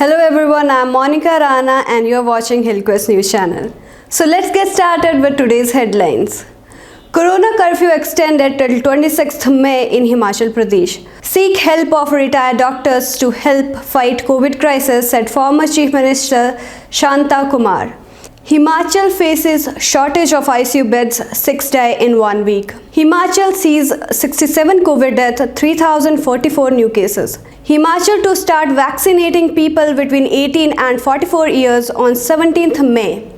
Hello everyone, I'm MONIKA RANA and you're watching Hillquest News Channel. So let's get started with today's headlines. Corona curfew extended till 26th May in Himachal Pradesh. Seek help of retired doctors to help fight COVID crisis, said former Chief Minister Shanta Kumar. Himachal faces shortage of ICU beds, 6 die in 1 week. Himachal sees 67 COVID deaths, 3,044 new cases. Himachal to start vaccinating people between 18 and 44 years on 17th May.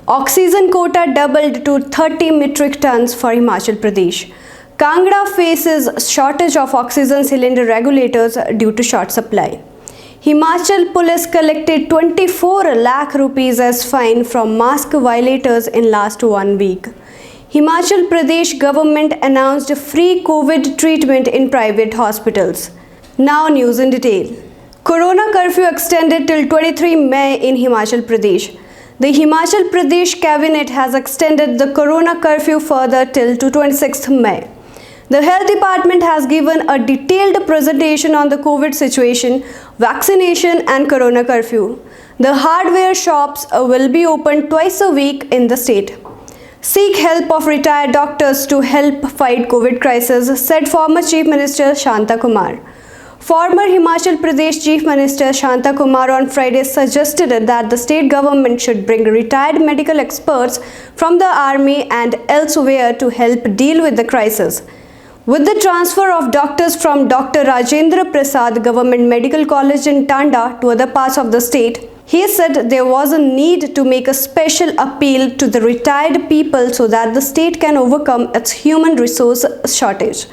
Oxygen quota doubled to 30 metric tons for Himachal Pradesh. Kangra faces shortage of oxygen cylinder regulators due to short supply. Himachal police collected 24 lakh rupees as fine from mask violators in last 1 week. Himachal Pradesh government announced free COVID treatment in private hospitals. Now news in detail. Corona curfew extended till 23 May in Himachal Pradesh. The Himachal Pradesh cabinet has extended the corona curfew further till to 26th May. The health department has given a detailed presentation on the COVID situation, vaccination and corona curfew. The hardware shops will be open twice a week in the state. Seek help of retired doctors to help fight COVID crisis, said former Chief Minister Shanta Kumar. Former Himachal Pradesh Chief Minister Shanta Kumar on Friday suggested that the state government should bring retired medical experts from the army and elsewhere to help deal with the crisis. With the transfer of doctors from Dr. Rajendra Prasad Government Medical College in Tanda to other parts of the state, he said there was a need to make a special appeal to the retired people so that the state can overcome its human resource shortage.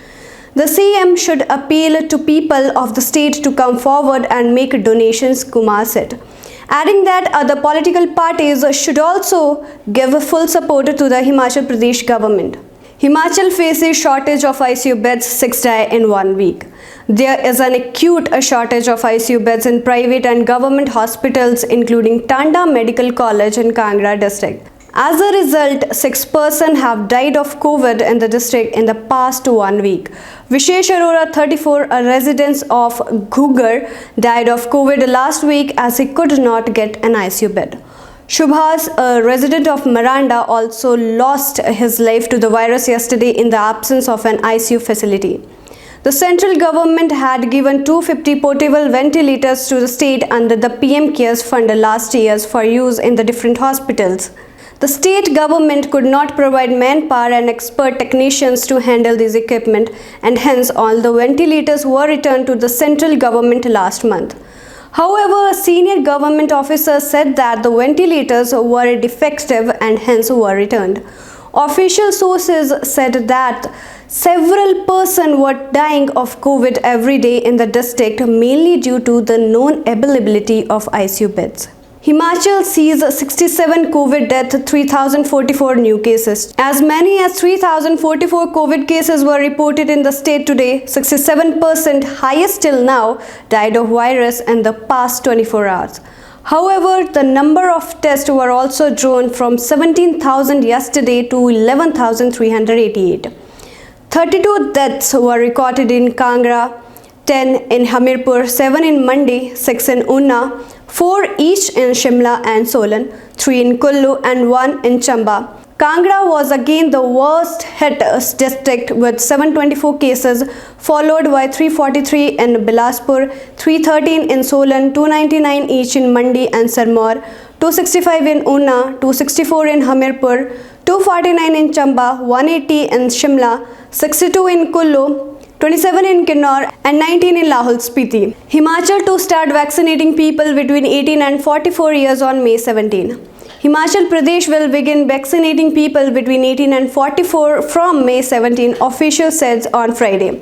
The CM should appeal to people of the state to come forward and make donations, Kumar said, adding that other political parties should also give full support to the Himachal Pradesh government. Himachal faces shortage of ICU beds, 6 die in 1 week. There is an acute shortage of ICU beds in private and government hospitals, including Tanda Medical College in Kangra district. As a result, 6 persons have died of COVID in the district in the past 1 week. Vishesh Arora, 34, a resident of Ghuggar, died of COVID last week as he could not get an ICU bed. Shubhas, a resident of Miranda, also lost his life to the virus yesterday in the absence of an ICU facility. The central government had given 250 portable ventilators to the state under the PM Cares Fund last year for use in the different hospitals. The state government could not provide manpower and expert technicians to handle this equipment, and hence all the ventilators were returned to the central government last month. However, a senior government officer said that the ventilators were defective and hence were returned. Official sources said that several persons were dying of COVID every day in the district, mainly due to the non-availability of ICU beds. Himachal sees 67 COVID deaths, 3,044 new cases. As many as 3,044 COVID cases were reported in the state today. 67%, highest till now, died of virus in the past 24 hours. However, the number of tests were also drawn from 17,000 yesterday to 11,388. 32 deaths were recorded in Kangra, 10 in Hamirpur, 7 in Mandi, 6 in Unna, 4 each in Shimla and Solan, 3 in Kullu and 1 in Chamba. Kangra was again the worst hit district with 724 cases, followed by 343 in Bilaspur, 313 in Solan, 299 each in Mandi and Sirmaur, 265 in Unna, 264 in Hamirpur, 249 in Chamba, 180 in Shimla, 62 in Kullu, 27 in Kinnaur and 19 in Lahul Spiti. Himachal to start vaccinating people between 18 and 44 years on May 17. Himachal Pradesh will begin vaccinating people between 18 and 44 from May 17, official said on Friday.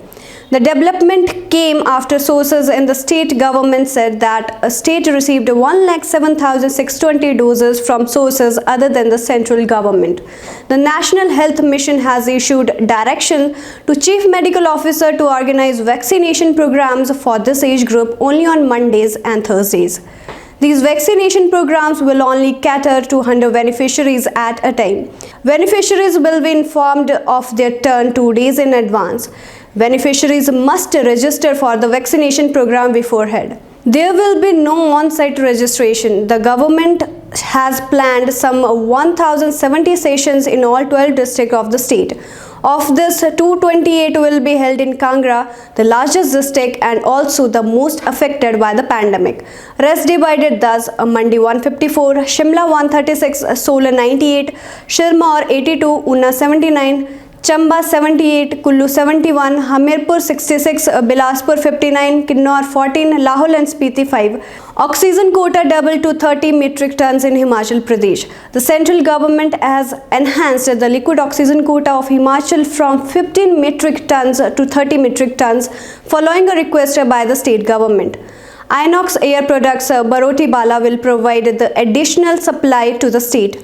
The development came after sources in the state government said that a state received 107,620 doses from sources other than the central government. The National Health Mission has issued direction to Chief Medical Officer to organize vaccination programs for this age group only on Mondays and Thursdays. These vaccination programs will only cater to 100 beneficiaries at a time. Beneficiaries will be informed of their turn 2 days in advance. Beneficiaries must register for the vaccination program beforehand. There will be no on-site registration. The government has planned some 1,070 sessions in all 12 districts of the state. Of this, 228 will be held in Kangra, the largest district and also the most affected by the pandemic. Rest divided thus: Mandi 154, Shimla 136, Solan 98, Shirmaur 82, Una 79, Chamba 78, Kullu 71, Hamirpur 66, Bilaspur 59, Kinnaur 14, Lahore and Spiti 5. Oxygen quota doubled to 30 metric tons in Himachal Pradesh. The central government has enhanced the liquid oxygen quota of Himachal from 15 metric tons to 30 metric tons following a request by the state government. Inox Air Products Baroti Bala will provide the additional supply to the state.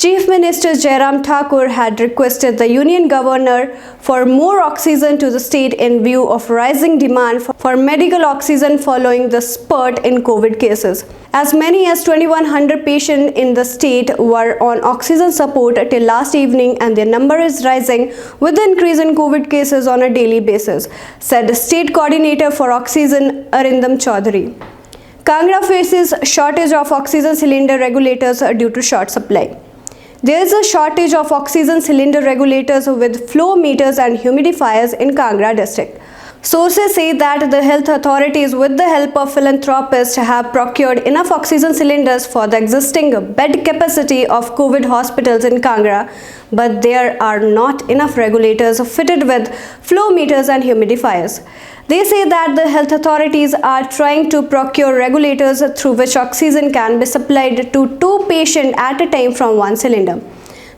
Chief Minister Jairam Thakur had requested the Union Governor for more oxygen to the state in view of rising demand for medical oxygen following the spurt in COVID cases. As many as 2,100 patients in the state were on oxygen support till last evening, and their number is rising with the increase in COVID cases on a daily basis, said State Coordinator for Oxygen Arindam Chaudhary. Kangra faces shortage of oxygen cylinder regulators due to short supply. There is a shortage of oxygen cylinder regulators with flow meters and humidifiers in Kangra district. Sources say that the health authorities, with the help of philanthropists, have procured enough oxygen cylinders for the existing bed capacity of COVID hospitals in Kangra, but there are not enough regulators fitted with flow meters and humidifiers. They say that the health authorities are trying to procure regulators through which oxygen can be supplied to 2 patients at a time from one cylinder.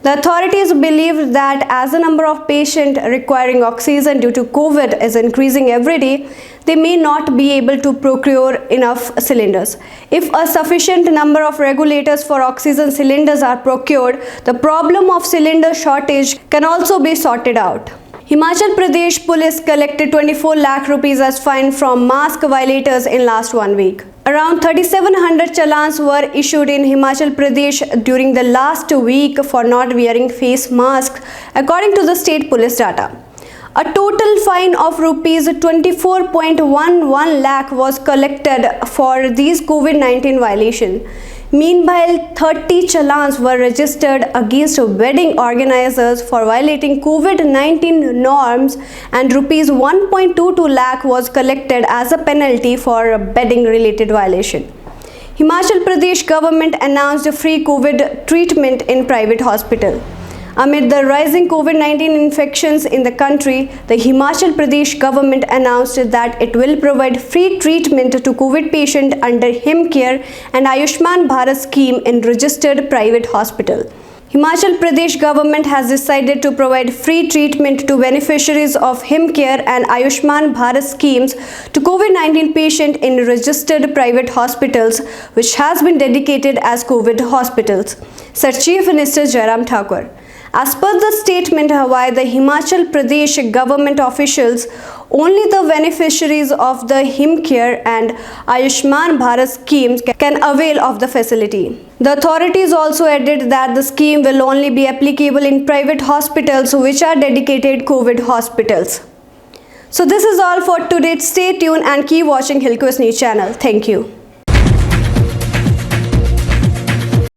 The authorities believe that as the number of patients requiring oxygen due to COVID is increasing every day, they may not be able to procure enough cylinders. If a sufficient number of regulators for oxygen cylinders are procured, the problem of cylinder shortage can also be sorted out. Himachal Pradesh police collected 24 lakh rupees as fine from mask violators in last 1 week. Around 3,700 challans were issued in Himachal Pradesh during the last week for not wearing face masks, according to the state police data. A total fine of rupees 24.11 lakh was collected for these COVID-19 violations. Meanwhile, 30 challans were registered against wedding organizers for violating COVID-19 norms, and rupees 1.22 lakh was collected as a penalty for wedding related violation. Himachal Pradesh government announced free COVID treatment in private hospital. Amid the rising COVID-19 infections in the country, the Himachal Pradesh government announced that it will provide free treatment to COVID patients under HimCare and Ayushman Bharat scheme in registered private hospital. Himachal Pradesh government has decided to provide free treatment to beneficiaries of HimCare and Ayushman Bharat schemes to COVID-19 patients in registered private hospitals, which has been dedicated as COVID hospitals, said Chief Minister Jairam Thakur. As per the statement by the Himachal Pradesh government officials, only the beneficiaries of the HimCare and Ayushman Bharat schemes can avail of the facility. The authorities also added that the scheme will only be applicable in private hospitals which are dedicated COVID hospitals. So this is all for today. Stay tuned and keep watching Hillquest News channel. Thank you.